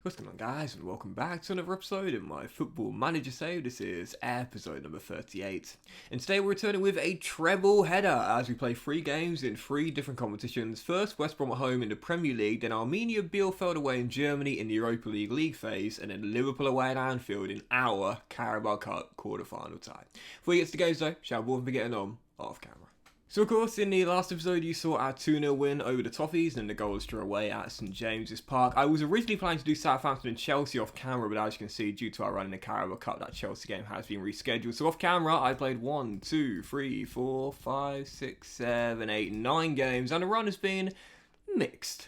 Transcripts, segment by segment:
What's going on, guys, and welcome back to another episode of my Football Manager save. This is episode number 38. And today we're returning with a treble header as we play 3 games in 3 different competitions. First, West Brom at home in the Premier League, then Arminia Bielefeld away in Germany in the Europa League phase, and then Liverpool away at Anfield in our Carabao Cup quarter-final tie. Before we get to the games though, shall we be getting on off camera? So of course, in the last episode you saw our 2-0 win over the Toffees and the goals draw away at St James's Park. I was originally planning to do Southampton and Chelsea off camera, but as you can see, due to our run in the Carabao Cup, that Chelsea game has been rescheduled. So off camera, I played 1, 2, 3, 4, 5, 6, 7, 8, 9 games, and the run has been mixed.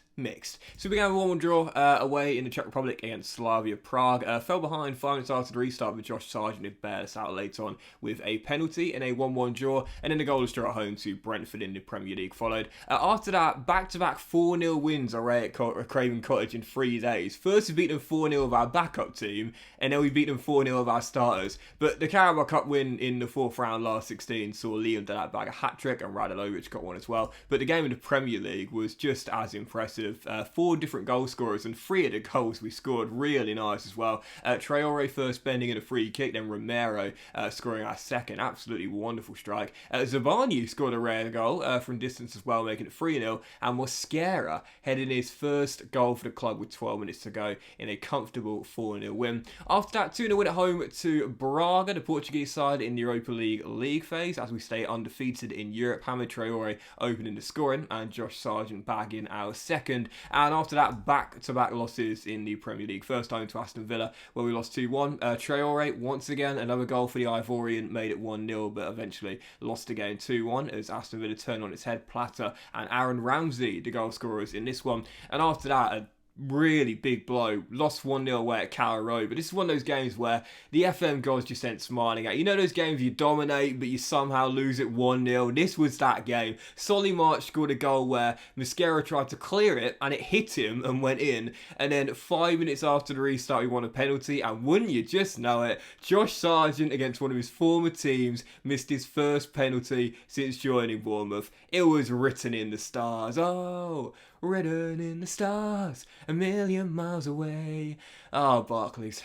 So we began with a 1-1 draw away in the Czech Republic against Slavia Prague. Fell behind 5 minutes after the restart, with Josh Sargent who bailed us out late on with a penalty in a 1-1 draw, and then the goalless draw at home to Brentford in the Premier League followed. After that, back-to-back 4-0 wins away at Craven Cottage in 3 days. First we beat them 4-0 of our backup team, and then we beat them 4-0 of our starters. But the Carabao Cup win in the 4th round last 16 saw Liam Delap bag a hat-trick, and Radulovic got one as well. But the game in the Premier League was just as impressive. 4 different goal scorers, and 3 of the goals we scored really nice as well. Traore first bending in a free kick, then Romero scoring our second. Absolutely wonderful strike. Zabani scored a rare goal from distance as well, making it 3-0, and Mosquera headed his first goal for the club with 12 minutes to go in a comfortable 4-0 win. After that, 2-0 win at home to Braga, the Portuguese side in the Europa League phase, as we stay undefeated in Europe. Hamid Traore opening the scoring, and Josh Sargent bagging our second. And after that, back-to-back losses in the Premier League. First time to Aston Villa, where we lost 2-1. Traore, once again, another goal for the Ivorian, made it 1-0, but eventually lost again 2-1 as Aston Villa turned on its head. Plata and Aaron Ramsey, the goal scorers in this one. And after that, a really big blow. Lost 1-0 away at Carrow Road. But this is one of those games where the FM gods just ain't smiling at. You know those games you dominate, but you somehow lose it 1-0? This was that game. Solly March scored a goal where Mosquera tried to clear it, and it hit him and went in. And then 5 minutes after the restart, we won a penalty. And wouldn't you just know it, Josh Sargent, against one of his former teams, missed his first penalty since joining Bournemouth. It was written in the stars. Oh, written in the stars, a million miles away. Oh, Barclays.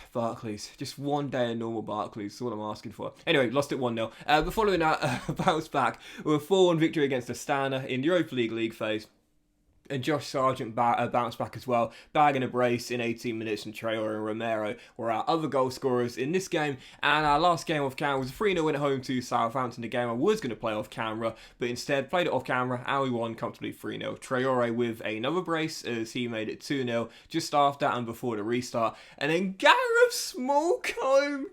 Just one day of normal Barclays, that's all I'm asking for. Anyway, lost it 1-0. But following that, bounce back with a 4-1 victory against Astana in the Europa League phase. And Josh Sargent bounced back as well, bagging a brace in 18 minutes, and Traore and Romero were our other goal scorers in this game. And our last game off camera was a 3-0 win at home to Southampton, the game I was going to play off camera, but instead played it off camera, and we won comfortably 3-0. Traore with another brace as he made it 2-0 just after and before the restart. And then Gareth Smallcombe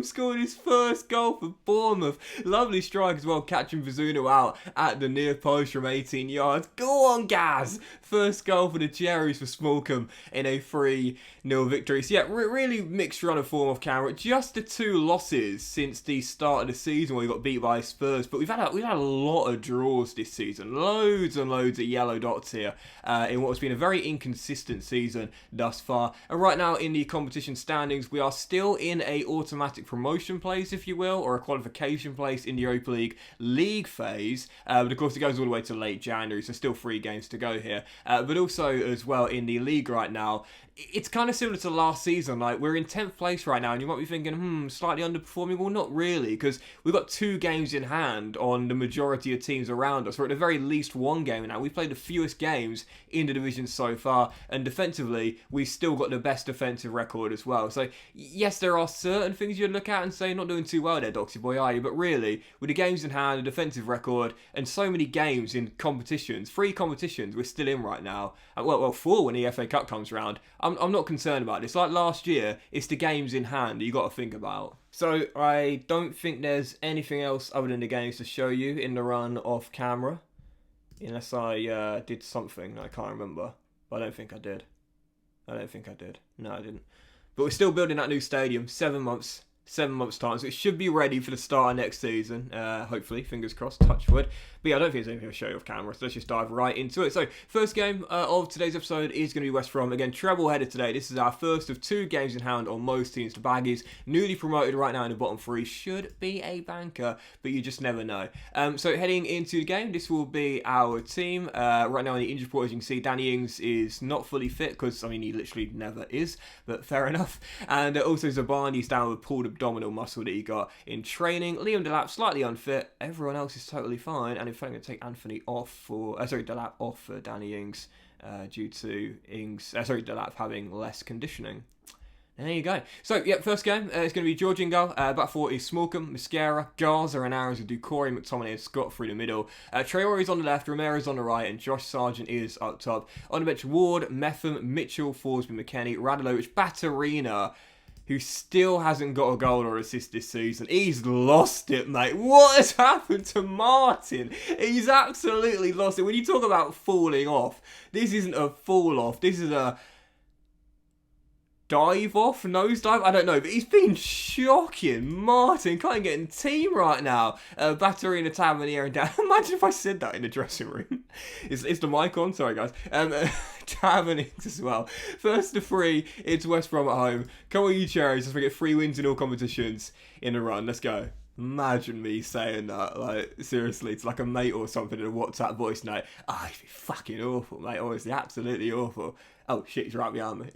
scored his first goal for Bournemouth. Lovely strike as well, catching Vizuno out at the near post from 18 yards. Go on, Gaz! First goal for the Cherries for Smallcombe in a 3-0 victory. So yeah, really mixed run of form off camera. Just the 2 losses since the start of the season where we got beat by Spurs. But we've had a lot of draws this season. Loads and loads of yellow dots here in what has been a very inconsistent season thus far. And right now in the competition standings, we are still in a automatic promotion place, if you will, or a qualification place in the Europa League phase. But of course it goes all the way to late January, so still 3 games to go here. But also as well in the league right now, it's kind of similar to last season. Like, we're in 10th place right now, and you might be thinking, slightly underperforming. Well, not really, because we've got 2 games in hand on the majority of teams around us. We're at the very least 1 game now. We've played the fewest games in the division so far, and defensively, we've still got the best defensive record as well. So, yes, there are certain things you'd look at and say, not doing too well there, Doxy boy, are you? But really, with the games in hand, the defensive record, and so many games in competitions, 3 competitions we're still in right now, well, 4 when the FA Cup comes around, I'm not concerned about this. Like last year, it's the games in hand that you got to think about. So I don't think there's anything else other than the games to show you in the run off camera. Unless I did something I can't remember. But I don't think I did. No, I didn't. But we're still building that new stadium. 7 months. 7 months' time, so it should be ready for the start of next season. Hopefully, fingers crossed, touch wood. But yeah, I don't think there's anything to show you off camera, so let's just dive right into it. So, first game of today's episode is going to be West Brom. Again, treble header today. This is our first of 2 games in hand on most teams. The Baggies, newly promoted right now in the bottom 3, should be a banker, but you just never know. So, heading into the game, this will be our team. Right now in the injury report, as you can see, Danny Ings is not fully fit, because, I mean, he literally never is, but fair enough. And also Zabani's down with pulled abdominal muscle that he got in training. Liam Delap slightly unfit. Everyone else is totally fine. And in fact, I'm going to take Anthony off for Delap off for Danny Ings due to Delap having less conditioning. There you go. So, yeah, first game is going to be George in goal. Back 4 is Smallcombe, Mascara, Garza and Arrows with Ducory, McTominay and Scott through the middle. Traore's on the left, Romero's on the right, and Josh Sargent is up top. On the bench, Ward, Metham, Mitchell, Forsby, McKennie, Radulovic, Baturina, who still hasn't got a goal or assist this season. He's lost it, mate. What has happened to Martin? He's absolutely lost it. When you talk about falling off, this isn't a fall off. This is a dive off, nosedive, I don't know, but he's been shocking. Martin can't get in team right now. Baturina, Tavernier and Dan. Imagine if I said that in the dressing room. Is the mic on? Sorry, guys. Tavernier as well. First to 3, it's West Brom at home. Come on, you cherries, as we get 3 wins in all competitions in a run. Let's go. Imagine me saying that, like, seriously, it's like a mate or something in a WhatsApp voice note. Oh, it'd be fucking awful, mate. Honestly, absolutely awful. Oh, shit, he's right behind me.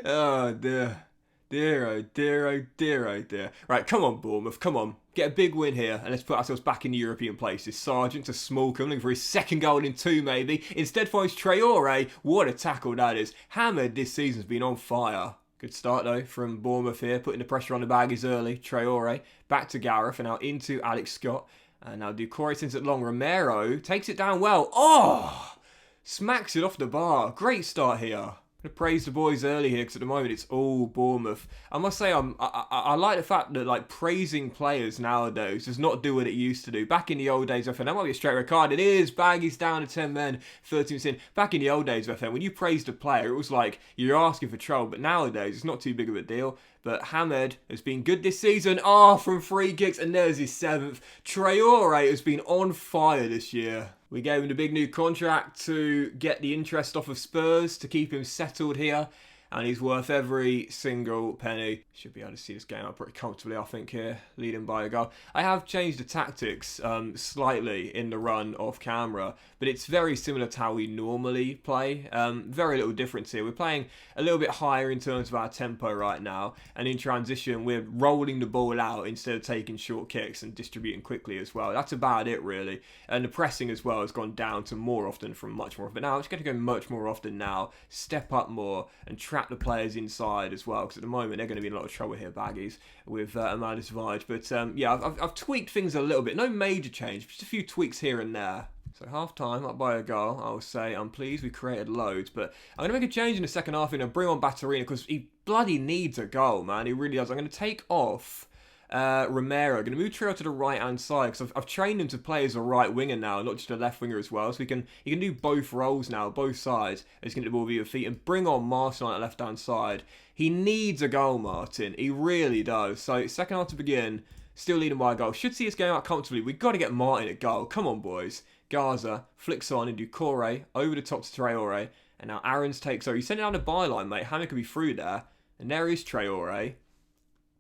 Oh dear. Dear, oh dear, oh dear, oh dear. Right, come on, Bournemouth, come on. Get a big win here, and let's put ourselves back in the European places. Sargent to Smallcombe, looking for his second goal in 2, maybe. Instead finds Traore. What a tackle that is. Hammered this season's been on fire. Good start, though, from Bournemouth here, putting the pressure on the Baggies early. Traore, back to Gareth, and now into Alex Scott. And now Ducory sends it long. Romero takes it down well. Oh! Smacks it off the bar. Great start here. I'm going to praise the boys early here because at the moment it's all Bournemouth. I must say I like the fact that like praising players nowadays does not do what it used to do. Back in the old days of FM, that might be a straight red card. It is. Baggies down to 10 men, 13 minutes in. Back in the old days of FM, when you praised a player, it was like you're asking for trouble. But nowadays it's not too big of a deal. But Hamed has been good this season. From free kicks, and there's his 7th. Traore has been on fire this year. We gave him the big new contract to get the interest off of Spurs to keep him settled here. And he's worth every single penny. Should be able to see this game out pretty comfortably, I think, here, leading by a goal. I have changed the tactics slightly in the run off camera, but it's very similar to how we normally play. Very little difference here. We're playing a little bit higher in terms of our tempo right now, and in transition, we're rolling the ball out instead of taking short kicks and distributing quickly as well. That's about it, really. And the pressing as well has gone down to more often from much more often. Now, it's going to go much more often now, step up more, and trap the players inside as well, because at the moment they're going to be in a lot of trouble here, Baggies, with Amanda Savage. But yeah, I've tweaked things a little bit. No major change, just a few tweaks here and there. So half time, up by a goal, I will say I'm pleased we created loads, but I'm going to make a change in the second half and bring on Baturina because he bloody needs a goal, man. He really does. I'm going to take off Romero. I'm going to move Traore to the right hand side because I've trained him to play as a right winger now, not just a left winger as well. So he can do both roles now, both sides. He's going to get the ball with your feet and bring on Martin on the left hand side. He needs a goal, Martin. He really does. So second half to begin, still leading by a goal. Should see us going out comfortably. We've got to get Martin a goal. Come on, boys. Garza flicks on and Ducory over the top to Traore. And now Aarons takes over. He's sending down the byline, mate. Hammer could be through there. And there is Traore.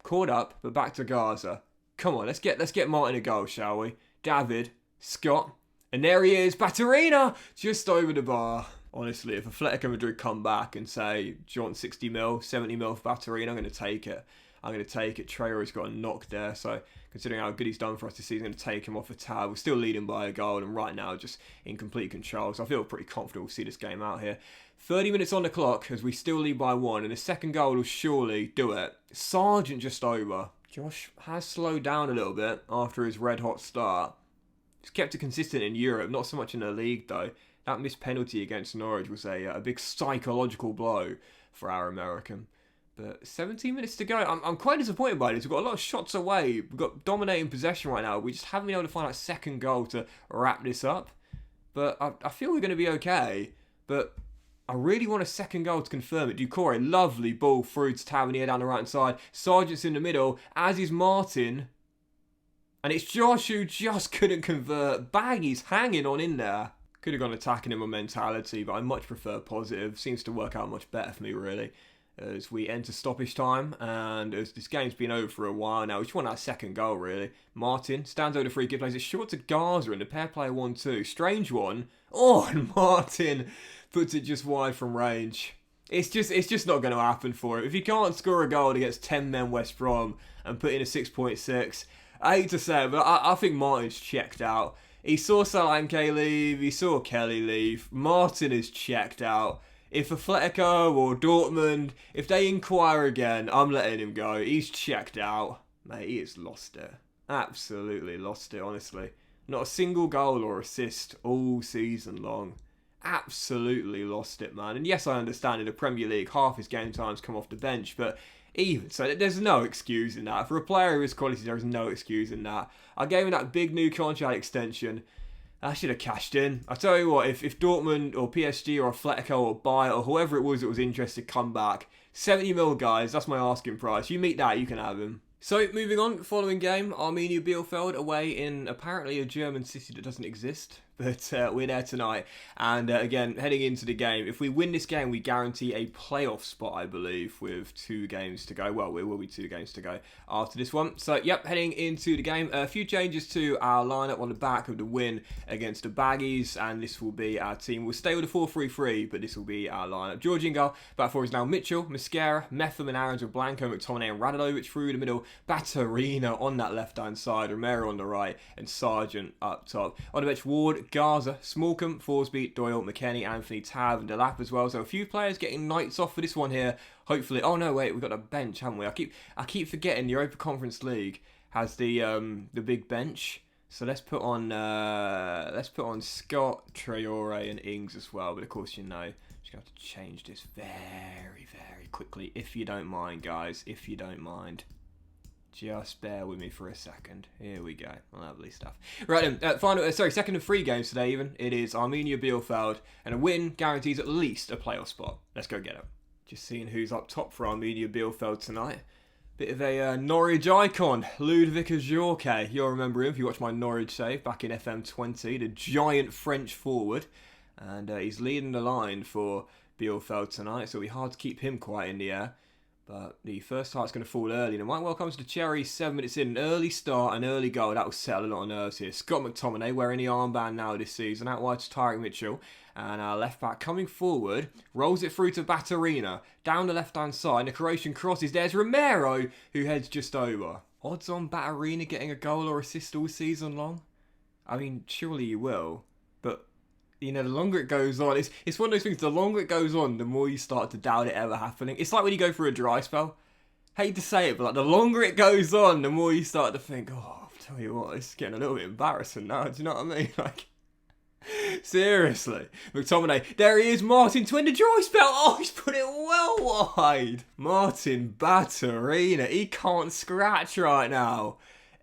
Caught up, but back to Garza. Come on, let's get Martin a goal, shall we? David, Scott, and there he is, Baturina, just over the bar. Honestly, if Atletico Madrid come back and say, do you want 60 mil, 70 mil for Baturina, I'm going to take it. Traore's got a knock there, so considering how good he's done for us this season, I'm going to take him off the tab. We're still leading by a goal, and right now just in complete control, so I feel pretty confident we'll see this game out here. 30 minutes on the clock as we still lead by 1, and the second goal will surely do it. Sargent just over. Josh has slowed down a little bit after his red-hot start. He's kept it consistent in Europe, not so much in the league though. That missed penalty against Norwich was a big psychological blow for our American. But 17 minutes to go. I'm quite disappointed by this. We've got a lot of shots away. We've got dominating possession right now. We just haven't been able to find that second goal to wrap this up. But I feel we're going to be okay. But I really want a second goal to confirm it. Ducore, lovely ball through to Tavernier down the right hand side. Sargent's in the middle, as is Martin. And it's Josh who just couldn't convert. Baggy's hanging on in there. Could have gone attacking him on mentality, but I much prefer positive. Seems to work out much better for me, really. As we enter stoppage time, and as this game's been over for a while now, we just want that second goal, really. Martin stands over the free kick, plays it short to Gaza, and the pair play 1-2. Strange one. Oh, and Martin puts it just wide from range. It's just not going to happen for him. If he can't score a goal against 10 men West Brom and put in a 6.6, I hate to say it, but I think Martin's checked out. He saw Solanke leave, he saw Kelly leave. Martin is checked out. If Atletico or Dortmund, if they inquire again, I'm letting him go. He's checked out. Mate, he has lost it. Absolutely lost it, honestly. Not a single goal or assist all season long. Absolutely lost it, man. And yes, I understand in the Premier League, half his game times come off the bench, but even so, there's no excuse in that. For a player of his quality, there is no excuse in that. I gave him that big new contract extension. I should have cashed in. I tell you what, if Dortmund or PSG or Atletico or Bayern or whoever it was that was interested come back, 70 mil, guys, that's my asking price. You meet that, you can have him. So, moving on, following game, Arminia Bielefeld away in apparently a German city that doesn't exist. But we're there tonight. And again, heading into the game, if we win this game, we guarantee a playoff spot, I believe, with 2 games to go. Well, it will be 2 games to go after this one. So, yep, heading into the game. A few changes to our lineup on the back of the win against the Baggies. And this will be our team. We'll stay with a 4-3-3, but this will be our lineup. Georgian goal. Back 4 is now Mitchell, Mosquera, Metham and Aaron's with Blanco, McTominay and Radulovic through the middle. Batarina on that left-hand side. Romero on the right. And Sargent up top. On the bench, Ward, Garza, Smallcombe, Forsby, Doyle, McKennie, Anthony, Tav, and Delap as well. So a few players getting nights off for this one here. Hopefully. Oh no, wait, we've got a bench, haven't we? I keep forgetting the Europa Conference League has the big bench. So let's put on Scott, Traore, and Ings as well. But of course, you know, I'm just gonna have to change this very, very quickly, if you don't mind, guys. If you don't mind. Just bear with me for a second. Here we go. Lovely stuff. Right then, second of 3 games today even. It is Arminia Bielefeld, and a win guarantees at least a playoff spot. Let's go get it. Just seeing who's up top for Arminia Bielefeld tonight. Bit of a Norwich icon, Ludwig Ajorque. You'll remember him if you watched my Norwich save back in FM20, the giant French forward. And he's leading the line for Bielefeld tonight, so it'll be hard to keep him quiet in the air. But the first heart's going to fall early. And it might well come to the Cherry 7 minutes in. An early start, an early goal. That will settle a lot of nerves here. Scott McTominay wearing the armband now this season. Out wide to Tyrick Mitchell. And our left back coming forward. Rolls it through to Batarina. Down the left-hand side. The Croatian crosses. There's Romero, who heads just over. Odds on Batarina getting a goal or assist all season long? I mean, surely you will. But you know, the longer it goes on, it's one of those things, the longer it goes on, the more you start to doubt it ever happening. It's like when you go through a dry spell. Hate to say it, but like the longer it goes on, the more you start to think, oh, I'll tell you what, it's getting a little bit embarrassing now, do you know what I mean? Like, seriously. McTominay, there he is, Martin to end the dry spell. Oh, he's put it well wide. Martin Batarina, he can't scratch right now.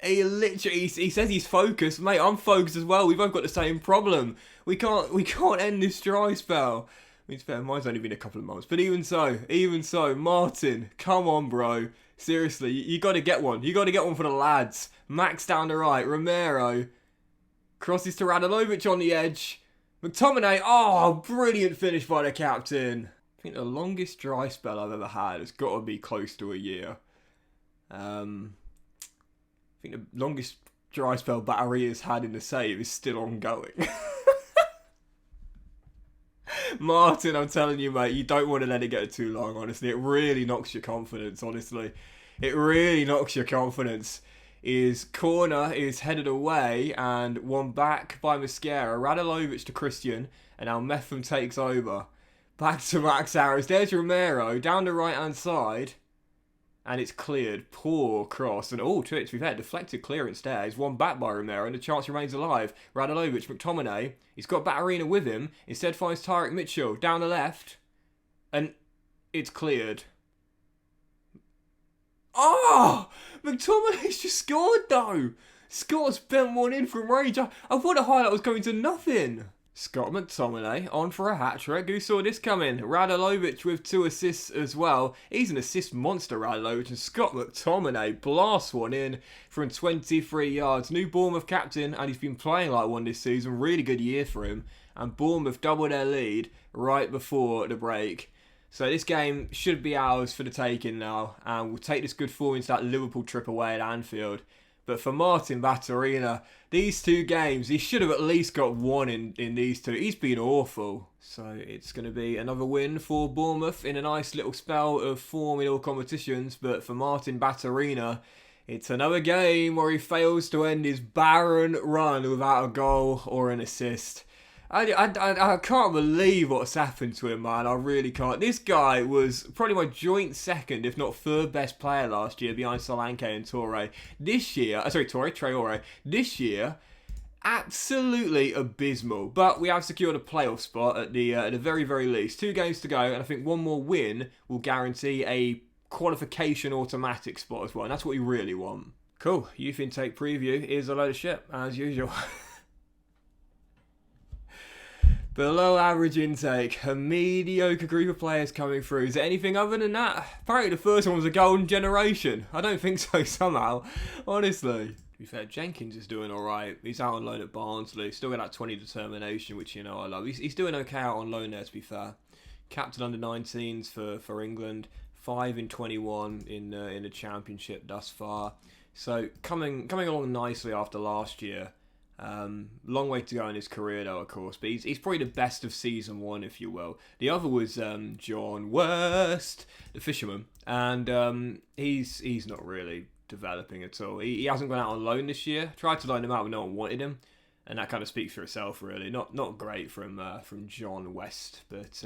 He literally, he says he's focused. Mate, I'm focused as well. We've both got the same problem. We can't end this dry spell. I mean, it's fair, mine's only been a couple of months. But even so, Martin, come on, bro. Seriously, you got to get one. You got to get one for the lads. Max down the right. Romero. Crosses to Radulovic on the edge. McTominay. Oh, brilliant finish by the captain. I think the longest dry spell I've ever had has got to be close to a year. I think the longest dry spell Battery has had in the save is still ongoing. Martin, I'm telling you, mate, you don't want to let it go too long, honestly. It really knocks your confidence, honestly. It really knocks your confidence. His corner is headed away and won back by Mosquera. Radulovic to Christian, and now Metham takes over. Back to Max Harris. There's Romero down the right-hand side. And it's cleared. Poor cross. And to be fair, deflected clearance there. He's won back by Romero and the chance remains alive. Radulovic, McTominay. He's got Batarina with him. Instead finds Tyrick Mitchell down the left. And it's cleared. Oh! McTominay's just scored though. Scott's bent one in from range. I thought the highlight was going to nothing. Scott McTominay on for a hat-trick. Who saw this coming? Radalovic with 2 assists as well. He's an assist monster, Radalovic, and Scott McTominay blasts one in from 23 yards. New Bournemouth captain, and he's been playing like one this season. Really good year for him. And Bournemouth doubled their lead right before the break. So this game should be ours for the taking now, and we'll take this good form into that Liverpool trip away at Anfield. But for Martin Batterina, these 2 games, he should have at least got one in these 2. He's been awful. So it's going to be another win for Bournemouth in a nice little spell of form in all competitions. But for Martin Batterina, it's another game where he fails to end his barren run without a goal or an assist. I can't believe what's happened to him, man. I really can't. This guy was probably my joint second, if not third best player last year behind Solanke and Traoré. Traoré. This year, absolutely abysmal. But we have secured a playoff spot at the very, very least. 2 games to go, and I think one more win will guarantee a qualification automatic spot as well. And that's what we really want. Cool. Youth intake preview is a load of shit, as usual. Below average intake, a mediocre group of players coming through. Is there anything other than that? Apparently the first one was a golden generation. I don't think so somehow, honestly. To be fair, Jenkins is doing alright. He's out on loan at Barnsley. Still got that 20 determination, which I love. He's doing okay out on loan there, to be fair. Captain under 19s for England. 5 in 21 in the Championship thus far. So coming along nicely after last year. Long way to go in his career though, of course, but he's probably the best of season 1, if you will. The other was John West, the fisherman, and he's not really developing at all. He hasn't gone out on loan this year. Tried to loan him out, but no one wanted him, and that kind of speaks for itself, really. Not great from John West, but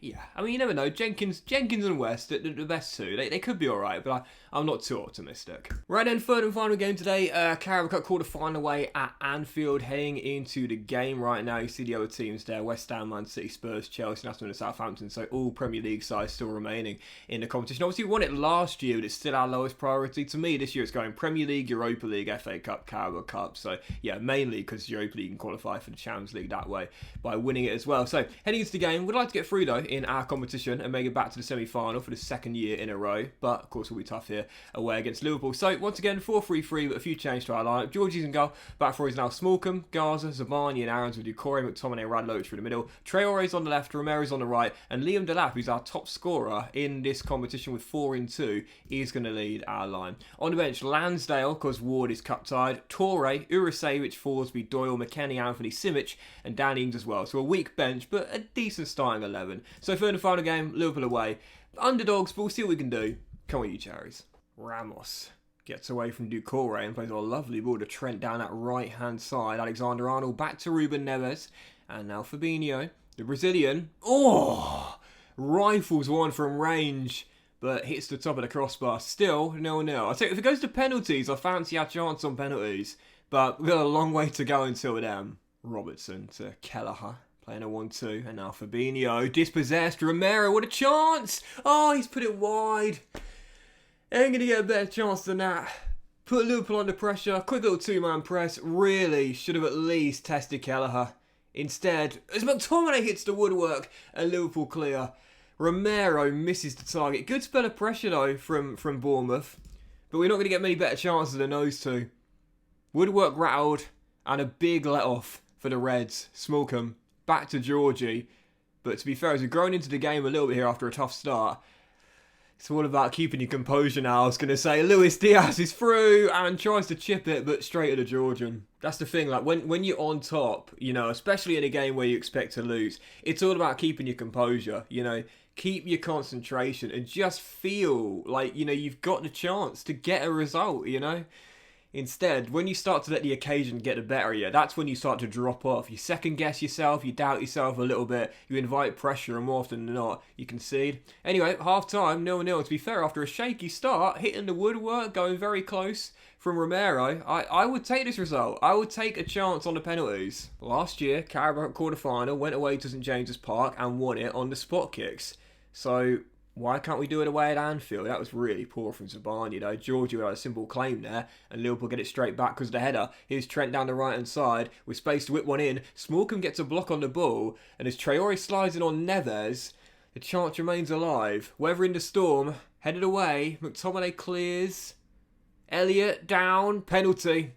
yeah. I mean, you never know. Jenkins and West, the best 2. They could be all right, but I'm not too optimistic. Right then, third and final game today. Carabao Cup quarter-final away at Anfield, heading into the game right now. You see the other teams there: West Ham, Man City, Spurs, Chelsea, Aston Villa, and Southampton. So all Premier League sides still remaining in the competition. Obviously, we won it last year, but it's still our lowest priority. To me, this year it's going Premier League, Europa League, FA Cup, Carabao Cup. So yeah, mainly because Europa League can qualify for the Champions League that way by winning it as well. So heading into the game, we'd like to get through though in our competition and make it back to the semi-final for the 2nd year in a row. But of course, it'll be tough here away against Liverpool. So once again, 4-3-3, but a few changes to our lineup. Georgie's in goal. Back four is now Smallcombe, Gaza, Zabani and Aarons with Ducoré, McTominay, Radlovic through the middle. Traore's on the left, Romero's on the right, and Liam Delap, who's our top scorer in this competition with 4 in 2, is going to lead our line. On the bench, Lansdale, because Ward is cup-tied, Toure, Urisevic, Forsby, Doyle, McKennie, Anthony, Simic, and Dan Ings as well. So a weak bench, but a decent starting 11. So third and final game, Liverpool away. Underdogs, but we'll see what we can do. Come on, you cherries. Ramos gets away from Ducoré and plays a lovely ball to Trent down that right-hand side. Alexander-Arnold back to Ruben Neves. And now Fabinho, the Brazilian. Oh! Rifles one from range, but hits the top of the crossbar. Still 0-0. I tell you, if it goes to penalties, I fancy our chance on penalties. But we've got a long way to go until then. Robertson to Kelleher. Playing a 1-2. And now Fabinho. Dispossessed. Romero, what a chance! Oh, he's put it wide. Ain't going to get a better chance than that. Put Liverpool under pressure. Quick little 2-man press. Really should have at least tested Kelleher. Instead, as McTominay hits the woodwork and Liverpool clear, Romero misses the target. Good spell of pressure though from Bournemouth. But we're not going to get many better chances than those two. Woodwork rattled and a big let-off for the Reds. Smallcombe back to Georgie. But to be fair, as we've grown into the game a little bit here after a tough start, it's all about keeping your composure now. I was going to say, Luis Diaz is through and tries to chip it, but straight at the Georgian. That's the thing, like when you're on top, especially in a game where you expect to lose, it's all about keeping your composure, keep your concentration and just feel like, you've got the chance to get a result, Instead, when you start to let the occasion get the better of you, that's when you start to drop off. You second guess yourself, you doubt yourself a little bit, you invite pressure, and more often than not, you concede. Anyway, half time, 0-0. To be fair, after a shaky start, hitting the woodwork, going very close from Romero, I would take this result. I would take a chance on the penalties. Last year, Carabao quarter-final went away to St James's Park and won it on the spot kicks. So Why can't we do it away at Anfield? That was really poor from Zabani, though. Georgia had a simple claim there, and Liverpool get it straight back because of the header. Here's Trent down the right-hand side with space to whip one in. Smallcombe gets a block on the ball, and as Traore slides in on Neves, the chance remains alive. Weather in the storm, headed away. McTominay clears. Elliott down. Penalty.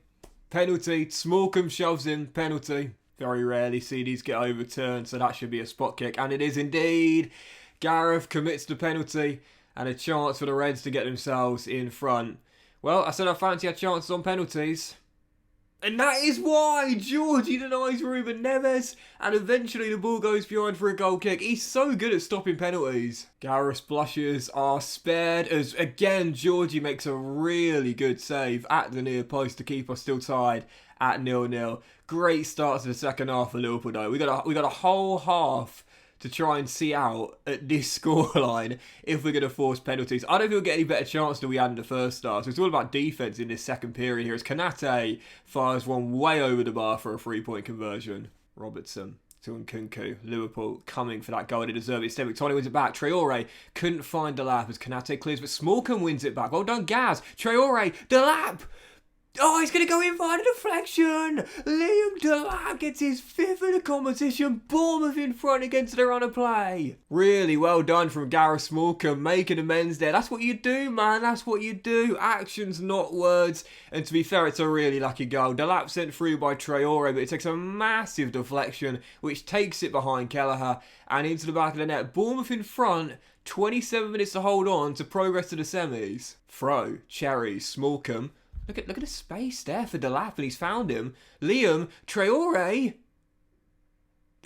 Penalty. Smallcombe shoves in. Penalty. Very rarely see these get overturned, so that should be a spot kick, and it is indeed. Gareth commits the penalty and a chance for the Reds to get themselves in front. Well, I said I fancy our chances on penalties. And that is why Georgie denies Ruben Neves, and eventually the ball goes behind for a goal kick. He's so good at stopping penalties. Gareth's blushes are spared as, again, Georgie makes a really good save at the near post to keep us still tied at 0-0. Great start to the second half for Liverpool, though. We got a whole half to try and see out at this scoreline if we're going to force penalties. I don't think we'll get any better chance than we had in the first half. So it's all about defence in this second period here as Konate fires one way over the bar for a 3-point conversion. Robertson to Nkunku. Liverpool coming for that goal. They deserve it. Instead, McTominay wins it back. Traore couldn't find Delap as Konate clears, but Smallcombe wins it back. Well done, Gaz. Traore. Delap. Oh, he's going to go in via the deflection. Liam Delap gets his 5th of the competition. Bournemouth in front against the run of play. Really well done from Gareth Smallcombe, making amends there. That's what you do, man. That's what you do. Actions, not words. And to be fair, it's a really lucky goal. Delap sent through by Traore, but it takes a massive deflection, which takes it behind Kelleher and into the back of the net. Bournemouth in front. 27 minutes to hold on to progress to the semis. Throw, Cherry, Smallcombe. Look at the space there for Delap, and he's found him. Liam, Traore.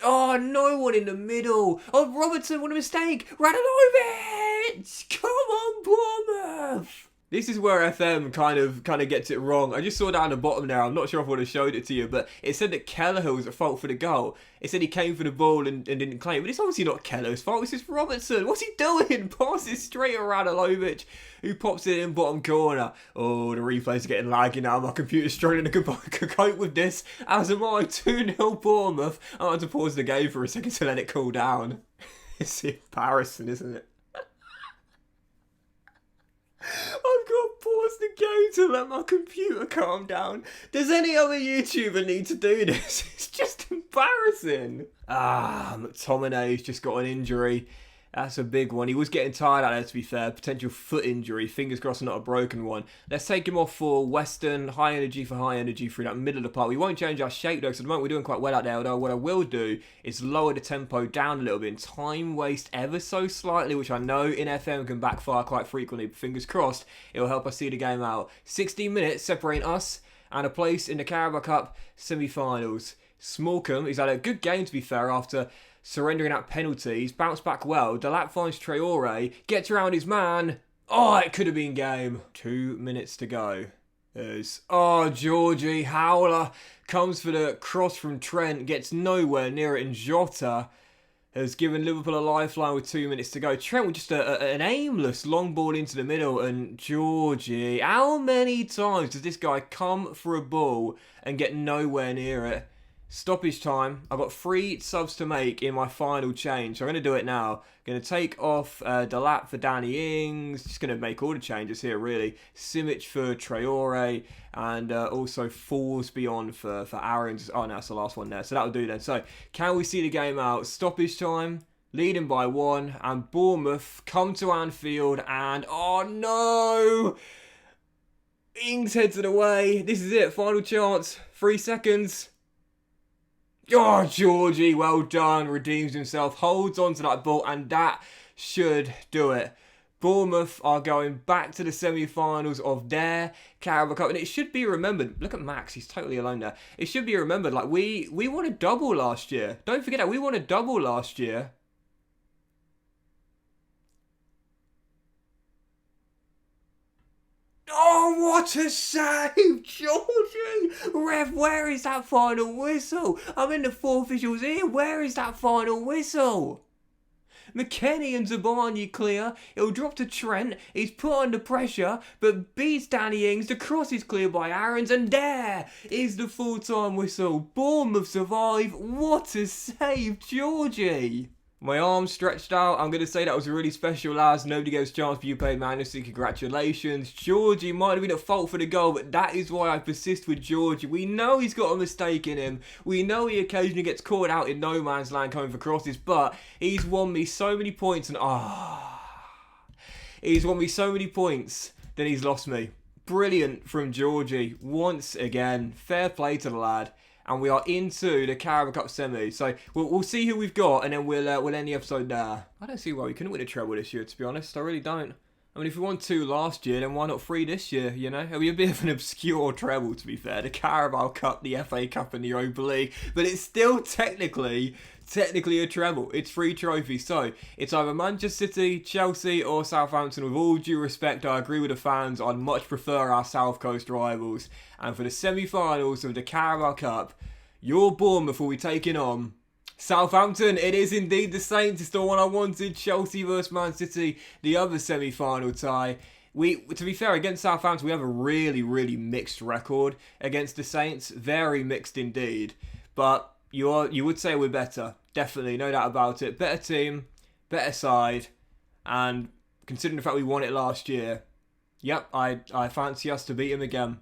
Oh, no one in the middle. Oh, Robertson, what a mistake. Radanovic! Come on, Bournemouth! This is where FM kind of gets it wrong. I just saw down the bottom there. I'm not sure if I would have showed it to you, but it said that Kelleher was at fault for the goal. It said he came for the ball and didn't claim. But it's obviously not Kelleher's fault. It's just Robertson. What's he doing? Passes straight at Radanovic, who pops it in bottom corner. Oh, the replays are getting laggy now. My computer's struggling to cope with this. As am I. 2-0 Bournemouth. I had to pause the game for a second to let it cool down. It's embarrassing, isn't it? I've got to pause the game to let my computer calm down. Does any other YouTuber need to do this? It's just embarrassing. McTominay's just got an injury. That's a big one. He was getting tired out there, to be fair. Potential foot injury. Fingers crossed not a broken one. Let's take him off for Western. High energy for high energy through that middle of the park. We won't change our shape, though, because at the moment we're doing quite well out there. Although what I will do is lower the tempo down a little bit and time waste ever so slightly, which I know in FM can backfire quite frequently. But fingers crossed, it will help us see the game out. 16 minutes separating us and a place in the Carabao Cup semi-finals. Smallcombe, he's had a good game, to be fair, after surrendering out penalties, bounced back well. Delap finds Traore, gets around his man. Oh, it could have been game. 2 minutes to go. Georgie Howler comes for the cross from Trent, gets nowhere near it, and Jota has given Liverpool a lifeline with 2 minutes to go. Trent with just an aimless long ball into the middle, and Georgie, how many times does this guy come for a ball and get nowhere near it? Stoppage time. I've got 3 subs to make in my final change. So I'm going to do it now. I'm going to take off Delap for Danny Ings. Just going to make all the changes here, really. Simic for Traore. And also Forsby on for Aaron's. Oh, no, that's the last one there. So that'll do then. So can we see the game out? Stoppage time. Leading by 1. And Bournemouth come to Anfield. And, oh, no! Ings heads it away. This is it. Final chance. 3 seconds. Oh, Georgie, well done, redeems himself, holds on to that ball, and that should do it. Bournemouth are going back to the semi-finals of their Carabao Cup, and it should be remembered. Look at Max, he's totally alone there. It should be remembered, like, we won a double last year. Don't forget that, we won a double last year. Oh, what a save, Georgie! Rev, where is that final whistle? I'm in the 4 officials here. Where is that final whistle? McKennie and Zabani clear. It'll drop to Trent. He's put under pressure, but beats Danny Ings. The cross is cleared by Aarons, and there is the full-time whistle. Bournemouth survive. What a save, Georgie! My arms stretched out. I'm going to say that was really special, lads. Nobody gets a chance, but you played magnanimously. Congratulations. Georgie might have been at fault for the goal, but that is why I persist with Georgie. We know he's got a mistake in him. We know he occasionally gets caught out in no man's land coming for crosses, but he's won me so many points, and he's won me so many points, then he's lost me. Brilliant from Georgie once again. Fair play to the lad. And we are into the Carabao Cup semi. So we'll see who we've got, and then we'll end the episode there. I don't see why we couldn't win a treble this year, to be honest. I really don't. I mean, if we won 2 last year, then why not 3 this year, you know? It'll be a bit of an obscure treble, to be fair. The Carabao Cup, the FA Cup, and the Europa League. But it's still technically a treble. It's 3 trophies. So it's either Manchester City, Chelsea, or Southampton. With all due respect, I agree with the fans. I'd much prefer our South Coast rivals. And for the semi-finals of the Carabao Cup, your Bournemouth will be taking on Southampton. It is indeed the Saints. It's the one I wanted. Chelsea versus Man City, the other semi-final tie. To be fair, against Southampton, we have a really, really mixed record against the Saints. Very mixed indeed. But you would say we're better. Definitely, no doubt about it. Better team, better side, and considering the fact we won it last year, yep, I fancy us to beat him again.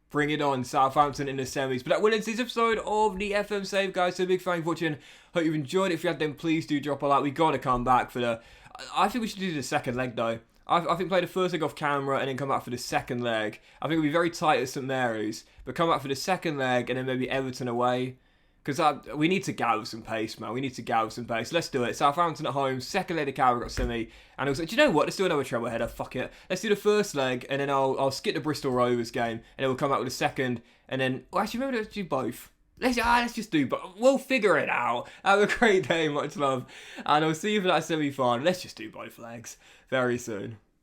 Bring it on, Southampton in the semis. But that will end this episode of the FM Save, guys. So big thank you for watching. Hope you've enjoyed it. If you have, then please do drop a like. We got to come back for the... I think we should do the second leg, though. I think play the first leg off camera and then come back for the second leg. I think it'll be very tight at St Mary's. But come back for the second leg and then maybe Everton away. Because we need to gather some pace, man. We need to gather some pace. Let's do it. Southampton at home, second leg of Carabao got semi. And also, do you know what? Let's do another treble header. Fuck it. Let's do the first leg, and then I'll skip the Bristol Rovers game, and then we'll come out with the second, and then... Well, actually, maybe let's do both. Let's just do both. We'll figure it out. Have a great day. Much love. And I'll see you for that semi-final. Let's just do both legs very soon.